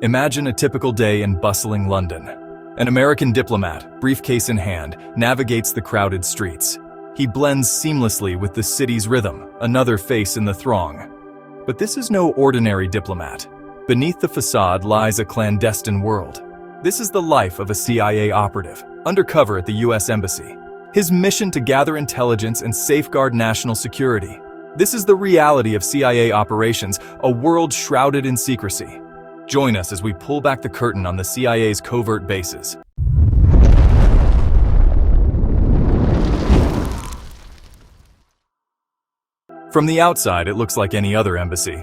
Imagine a typical day in bustling London. An American diplomat, briefcase in hand, navigates the crowded streets. He blends seamlessly with the city's rhythm, another face in the throng. But this is no ordinary diplomat. Beneath the facade lies a clandestine world. This is the life of a CIA operative, undercover at the US Embassy. His mission to gather intelligence and safeguard national security. This is the reality of CIA operations, a world shrouded in secrecy. Join us as we pull back the curtain on the CIA's covert bases. From the outside, it looks like any other embassy.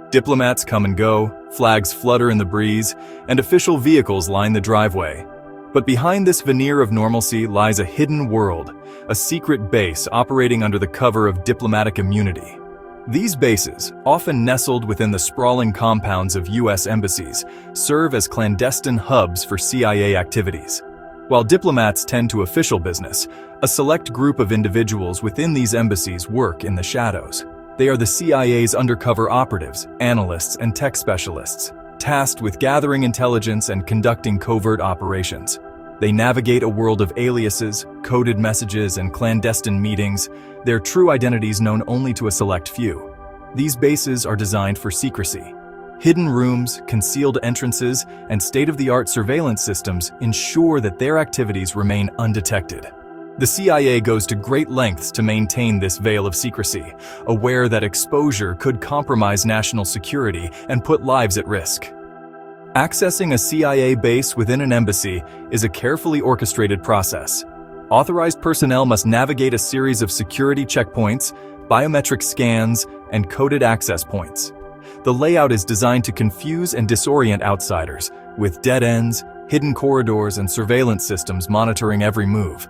Diplomats come and go, flags flutter in the breeze, and official vehicles line the driveway. But behind this veneer of normalcy lies a hidden world, a secret base operating under the cover of diplomatic immunity. These bases, often nestled within the sprawling compounds of US embassies, serve as clandestine hubs for CIA activities. While diplomats tend to official business, a select group of individuals within these embassies work in the shadows. They are the CIA's undercover operatives, analysts, and tech specialists, tasked with gathering intelligence and conducting covert operations. They navigate a world of aliases, coded messages, and clandestine meetings, their true identities known only to a select few. These bases are designed for secrecy. Hidden rooms, concealed entrances, and state-of-the-art surveillance systems ensure that their activities remain undetected. The CIA goes to great lengths to maintain this veil of secrecy, aware that exposure could compromise national security and put lives at risk. Accessing a CIA base within an embassy is a carefully orchestrated process. Authorized personnel must navigate a series of security checkpoints, biometric scans, and coded access points. The layout is designed to confuse and disorient outsiders, with dead ends, hidden corridors, and surveillance systems monitoring every move.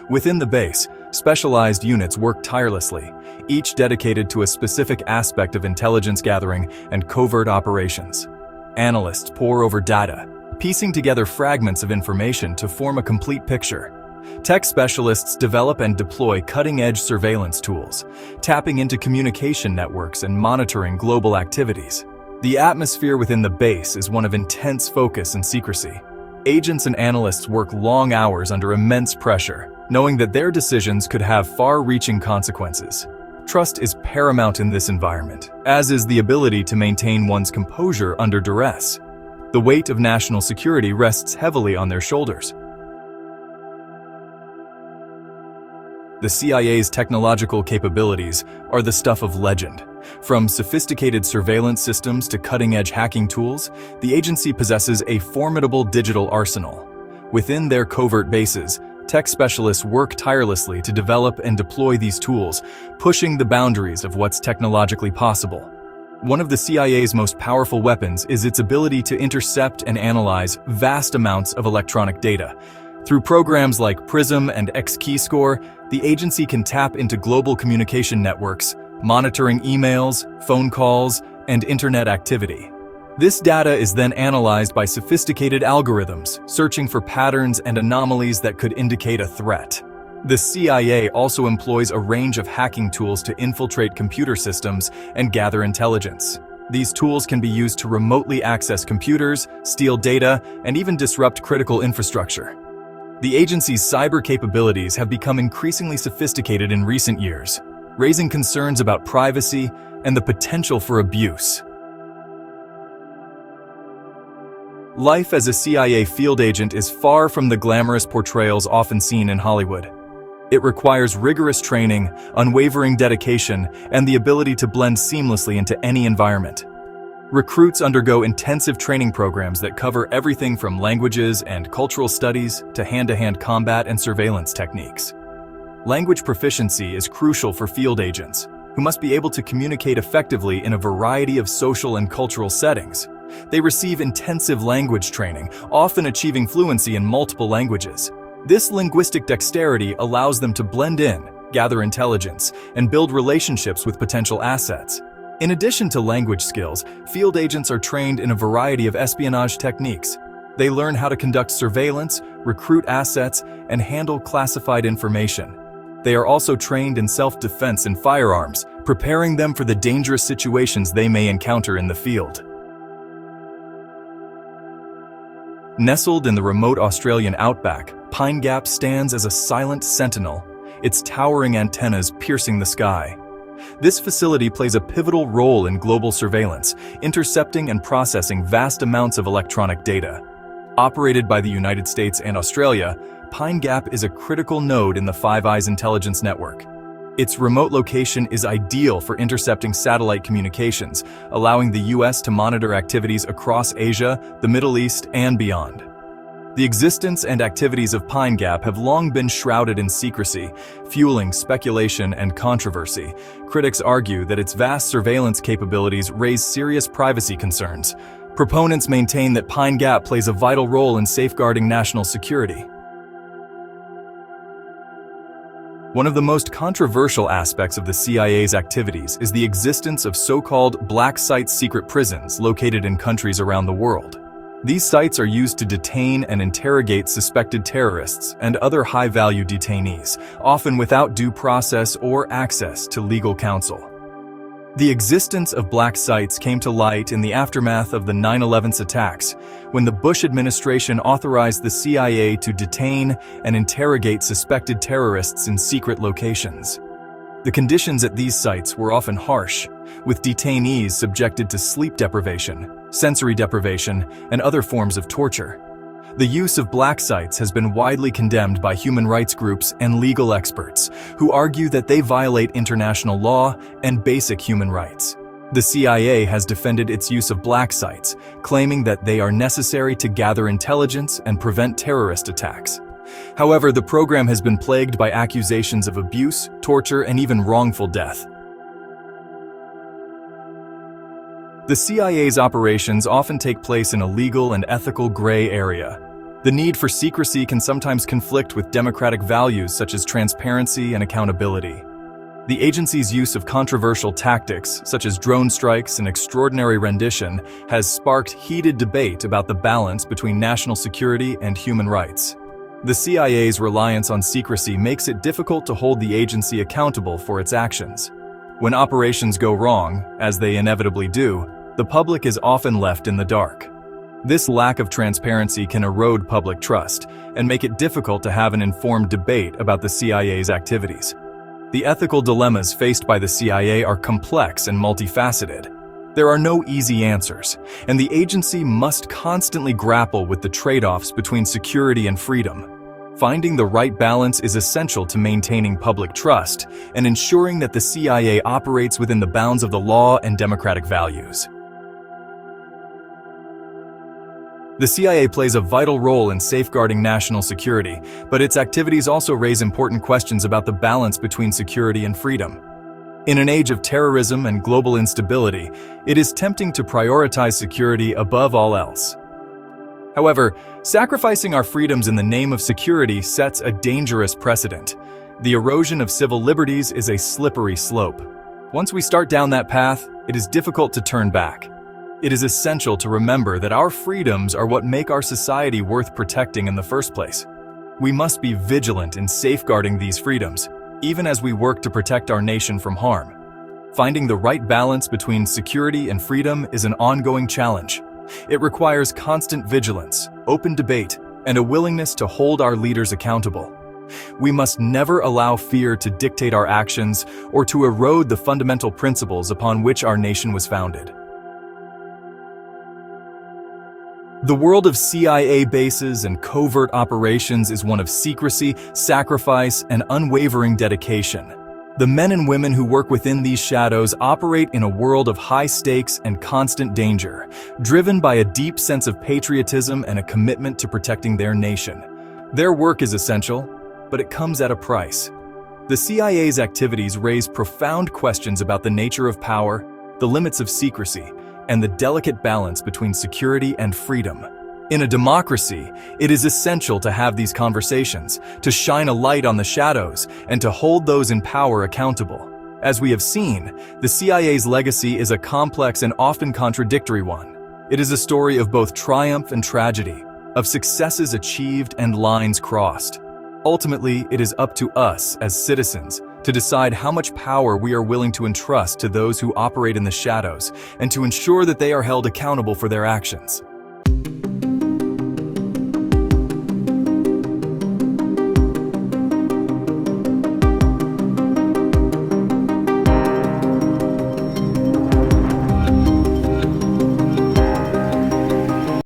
Within the base, specialized units work tirelessly, each dedicated to a specific aspect of intelligence gathering and covert operations. Analysts pore over data, piecing together fragments of information to form a complete picture. Tech specialists develop and deploy cutting-edge surveillance tools, tapping into communication networks and monitoring global activities. The atmosphere within the base is one of intense focus and secrecy. Agents and analysts work long hours under immense pressure, knowing that their decisions could have far-reaching consequences. Trust is paramount in this environment, as is the ability to maintain one's composure under duress. The weight of national security rests heavily on their shoulders. The CIA's technological capabilities are the stuff of legend. From sophisticated surveillance systems to cutting-edge hacking tools, the agency possesses a formidable digital arsenal. Within their covert bases, tech specialists work tirelessly to develop and deploy these tools, pushing the boundaries of what's technologically possible. One of the CIA's most powerful weapons is its ability to intercept and analyze vast amounts of electronic data. Through programs like PRISM and X-Keyscore, the agency can tap into global communication networks, monitoring emails, phone calls, and internet activity. This data is then analyzed by sophisticated algorithms, searching for patterns and anomalies that could indicate a threat. The CIA also employs a range of hacking tools to infiltrate computer systems and gather intelligence. These tools can be used to remotely access computers, steal data, and even disrupt critical infrastructure. The agency's cyber capabilities have become increasingly sophisticated in recent years, raising concerns about privacy and the potential for abuse. Life as a CIA field agent is far from the glamorous portrayals often seen in Hollywood. It requires rigorous training, unwavering dedication, and the ability to blend seamlessly into any environment. Recruits undergo intensive training programs that cover everything from languages and cultural studies to hand-to-hand combat and surveillance techniques. Language proficiency is crucial for field agents, who must be able to communicate effectively in a variety of social and cultural settings. They receive intensive language training, often achieving fluency in multiple languages. This linguistic dexterity allows them to blend in, gather intelligence, and build relationships with potential assets. In addition to language skills, field agents are trained in a variety of espionage techniques. They learn how to conduct surveillance, recruit assets, and handle classified information. They are also trained in self-defense and firearms, preparing them for the dangerous situations they may encounter in the field. Nestled in the remote Australian outback, Pine Gap stands as a silent sentinel, its towering antennas piercing the sky. This facility plays a pivotal role in global surveillance, intercepting and processing vast amounts of electronic data. Operated by the United States and Australia, Pine Gap is a critical node in the Five Eyes intelligence network. Its remote location is ideal for intercepting satellite communications, allowing the U.S. to monitor activities across Asia, the Middle East, and beyond. The existence and activities of Pine Gap have long been shrouded in secrecy, fueling speculation and controversy. Critics argue that its vast surveillance capabilities raise serious privacy concerns. Proponents maintain that Pine Gap plays a vital role in safeguarding national security. One of the most controversial aspects of the CIA's activities is the existence of so-called black site secret prisons located in countries around the world. These sites are used to detain and interrogate suspected terrorists and other high-value detainees, often without due process or access to legal counsel. The existence of black sites came to light in the aftermath of the 9/11 attacks, when the Bush administration authorized the CIA to detain and interrogate suspected terrorists in secret locations. The conditions at these sites were often harsh, with detainees subjected to sleep deprivation, sensory deprivation, and other forms of torture. The use of black sites has been widely condemned by human rights groups and legal experts, who argue that they violate international law and basic human rights. The CIA has defended its use of black sites, claiming that they are necessary to gather intelligence and prevent terrorist attacks. However, the program has been plagued by accusations of abuse, torture, and even wrongful death. The CIA's operations often take place in a legal and ethical gray area. The need for secrecy can sometimes conflict with democratic values such as transparency and accountability. The agency's use of controversial tactics, such as drone strikes and extraordinary rendition, has sparked heated debate about the balance between national security and human rights. The CIA's reliance on secrecy makes it difficult to hold the agency accountable for its actions. When operations go wrong, as they inevitably do, the public is often left in the dark. This lack of transparency can erode public trust and make it difficult to have an informed debate about the CIA's activities. The ethical dilemmas faced by the CIA are complex and multifaceted. There are no easy answers, and the agency must constantly grapple with the trade-offs between security and freedom. Finding the right balance is essential to maintaining public trust and ensuring that the CIA operates within the bounds of the law and democratic values. The CIA plays a vital role in safeguarding national security, but its activities also raise important questions about the balance between security and freedom. In an age of terrorism and global instability, it is tempting to prioritize security above all else. However, sacrificing our freedoms in the name of security sets a dangerous precedent. The erosion of civil liberties is a slippery slope. Once we start down that path, it is difficult to turn back. It is essential to remember that our freedoms are what make our society worth protecting in the first place. We must be vigilant in safeguarding these freedoms, even as we work to protect our nation from harm. Finding the right balance between security and freedom is an ongoing challenge. It requires constant vigilance, open debate, and a willingness to hold our leaders accountable. We must never allow fear to dictate our actions or to erode the fundamental principles upon which our nation was founded. The world of CIA bases and covert operations is one of secrecy, sacrifice, and unwavering dedication. The men and women who work within these shadows operate in a world of high stakes and constant danger, driven by a deep sense of patriotism and a commitment to protecting their nation. Their work is essential, but it comes at a price. The CIA's activities raise profound questions about the nature of power, the limits of secrecy, and the delicate balance between security and freedom. In a democracy, it is essential to have these conversations, to shine a light on the shadows, and to hold those in power accountable. As we have seen, the CIA's legacy is a complex and often contradictory one. It is a story of both triumph and tragedy, of successes achieved and lines crossed. Ultimately, it is up to us as citizens to decide how much power we are willing to entrust to those who operate in the shadows and to ensure that they are held accountable for their actions.